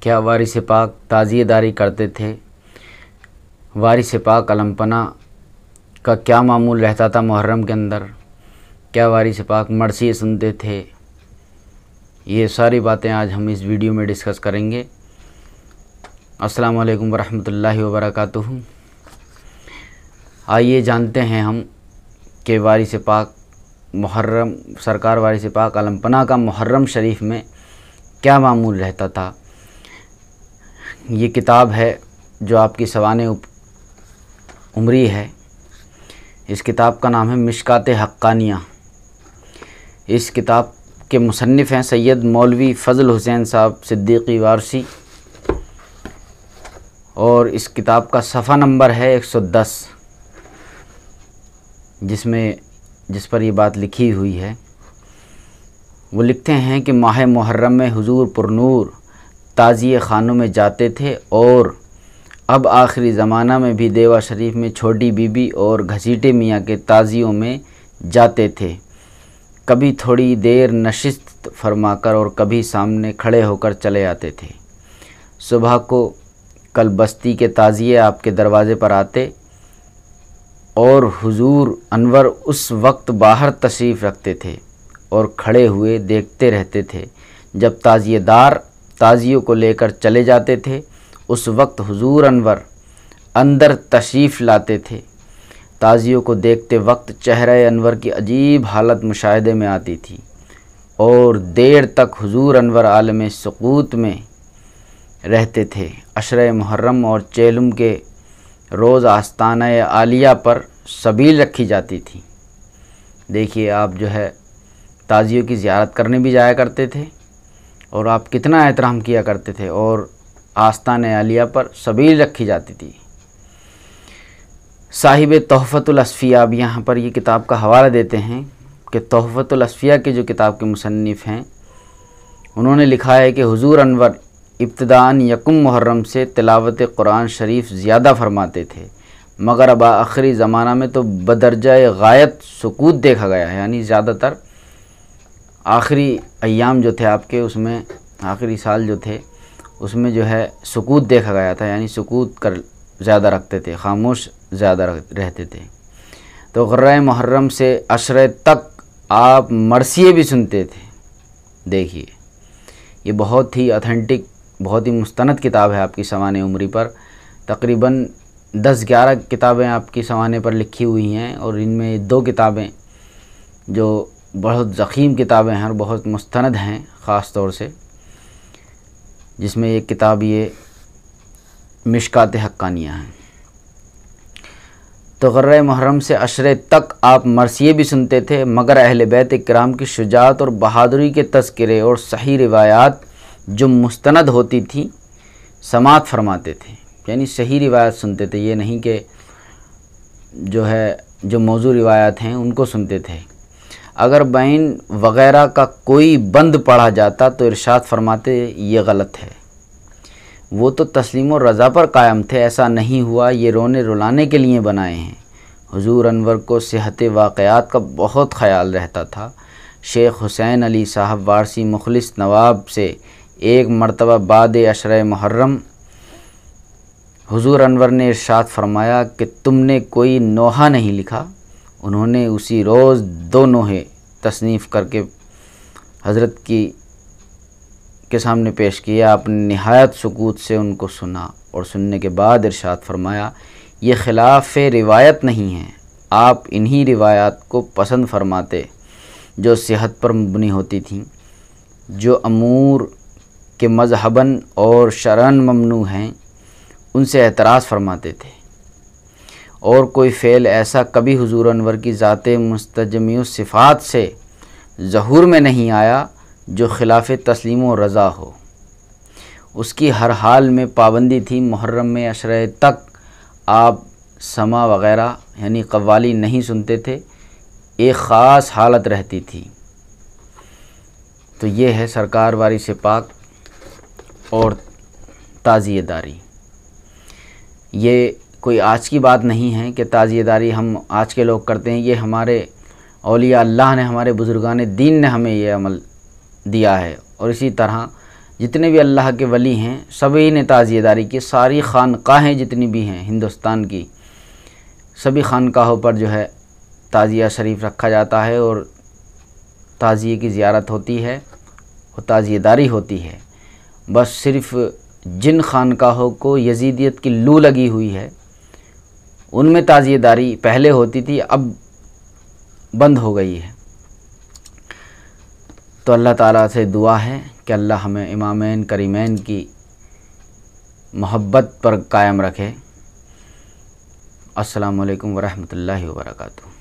क्या वारिस पाक ताज़ियेदारी करते थे? वारिस पाक अलमपना का क्या मामूल रहता था मुहर्रम के अंदर? क्या वारिस पाक मरसिए सुनते थे? ये सारी बातें आज हम इस वीडियो में डिस्कस करेंगे। अस्सलामु अलैकुम वरहमतुल्लाहि वबरकातुहू। आइए जानते हैं हम कि वारिस पाक मुहर्रम सरकार वारिस पाक अलमपना का मुहर्रम शरीफ में क्या मामूल रहता था। ये किताब है जो आपकी सवाने उमरी है। इस किताब का नाम है मिशकात हक्कानिया। इस किताब के मुसन्निफ़ हैं सैयद मौलवी फ़ज़ल हुसैन साहब सिद्दीकी वारसी और इस किताब का सफ़ा नंबर है 110, जिस पर ये बात लिखी हुई है। वो लिखते हैं कि माह मुहर्रम में हुजूर पुरनूर ताज़िए ख़ानों में जाते थे और अब आखिरी ज़माना में भी देवा शरीफ में छोटी बीबी और घसीटे मियाँ के ताज़ियों में जाते थे। कभी थोड़ी देर नशिस्त फरमाकर और कभी सामने खड़े होकर चले आते थे। सुबह को कल बस्ती के ताज़िए आपके दरवाज़े पर आते और हुजूर अनवर उस वक्त बाहर तशरीफ़ रखते थे और खड़े हुए देखते रहते थे। जब ताज़िएदार ताज़ियों को लेकर चले जाते थे उस वक्त हुजूर अनवर अंदर तशरीफ़ लाते थे। ताज़ियों को देखते वक्त चेहरे अनवर की अजीब हालत मुशाहिदे में आती थी और देर तक हुजूर अनवर आलम सुकूत में रहते थे। अशरे मुहर्रम और चेलुम के रोज़ आस्ताना आलिया पर सबील रखी जाती थी। देखिए आप जो है ताज़ियों की ज़ियारत करने भी जाया करते थे और आप कितना एहतराम किया करते थे और आस्ताने आलिया पर सबील रखी जाती थी। साहिब तोहफ़तुल अस्फ़िया अब यहाँ पर ये किताब का हवाला देते हैं कि तोहफ़तुल अस्फ़िया के जो किताब के मुसन्निफ़ हैं उन्होंने लिखा है कि हुजूर अनवर इब्तिदान यकुम मुहर्रम से तिलावत कुरान शरीफ ज़्यादा फरमाते थे, मगर अब आखिरी ज़माना में तो बदरजा गायत सुकूत देखा गया है। यानी ज़्यादातर आखिरी अय्याम जो थे आपके, उसमें आखिरी साल जो थे उसमें जो है सुकूत देखा गया था। यानी सुकूत कर ज़्यादा रखते थे, खामोश ज़्यादा रहते थे। तो ग़ुर्रा मुहर्रम से अशरे तक आप मरसिए भी सुनते थे। देखिए ये बहुत ही ऑथेंटिक, बहुत ही मुस्तनद किताब है आपकी सवाने उमरी पर। तकरीबन 10-11 किताबें आपकी सवाने पर लिखी हुई हैं और इनमें 2 किताबें जो बहुत ज़ख़ीम किताबें हैं और बहुत मुस्तनद हैं ख़ास तौर से, जिसमें एक किताब ये मिशकात हक्कानिया है। तो ग़ुर्रा मुहर्रम से अशरे तक आप मरसिए भी सुनते थे, मगर अहले बैत इकराम की शुजाअत और बहादुरी के तज़किरे और सही रिवायात जो मुस्तनद होती थी समात फरमाते थे। यानी सही रिवायत सुनते थे, ये नहीं कि जो मौजू रिवायात हैं उनको सुनते थे। अगर बैन वग़ैरह का कोई बंद पढ़ा जाता तो इरशाद फरमाते ये गलत है। वो तो तस्लीम और रज़ा पर कायम थे, ऐसा नहीं हुआ, ये रोने रुलाने के लिए बनाए हैं। हुजूर अनवर को सेहत वाक़यात का बहुत ख़याल रहता था। शेख हुसैन अली साहब वारसी मुखलिस नवाब से एक मरतबा बाद अशरे मुहर्रम हुजूर अनवर ने इरशाद फरमाया कि तुमने कोई नोहा नहीं लिखा। उन्होंने उसी रोज़ 2 नोहे तसनीफ़ करके हज़रत के सामने पेश किया। आपने निहायत सुकूत से उनको सुना और सुनने के बाद इरशाद फरमाया ये ख़िलाफ़ रिवायत नहीं है, आप इन्हीं रिवायात को पसंद फरमाते जो सेहत पर मबनी होती थीं, जो अमूर के मज़हबन और शरअन ममनू हैं उनसे एतराज़ फरमाते थे। और कोई फ़ेल ऐसा कभी हुजूर अनवर की ज़ाते मुस्तजमी सिफ़ात से ज़हूर में नहीं आया जो ख़िलाफ़ तस्लीम व रज़ा हो। उसकी हर हाल में पाबंदी थी। मुहर्रम में अशरे तक आप समा वग़ैरह यानी कव्वाली नहीं सुनते थे, एक ख़ास हालत रहती थी। तो ये है सरकार वारिस पाक और ताज़ियेदारी। ये कोई आज की बात नहीं है कि ताज़ियेदारी हम आज के लोग करते हैं। ये हमारे औलिया अल्लाह ने, हमारे बुज़ुर्गान दीन ने हमें ये अमल दिया है और इसी तरह जितने भी अल्लाह के वली हैं सभी ने ताज़ियेदारी की। सारी खानकाहें जितनी भी हैं हिंदुस्तान की, सभी खानकाहों पर जो है ताज़िया शरीफ रखा जाता है और ताज़िए की ज़ियारत होती है और ताज़ियेदारी होती है। बस सिर्फ़ जिन खानकाहों को यजीदियत की लू लगी हुई है उनमें ताज़ियेदारी पहले होती थी, अब बंद हो गई है। तो अल्लाह ताला से दुआ है कि अल्लाह हमें इमामैन करीमैन की मोहब्बत पर कायम रखे। अस्सलामु अलैकुम वरहमतुल्लाहि वबरकातुहू।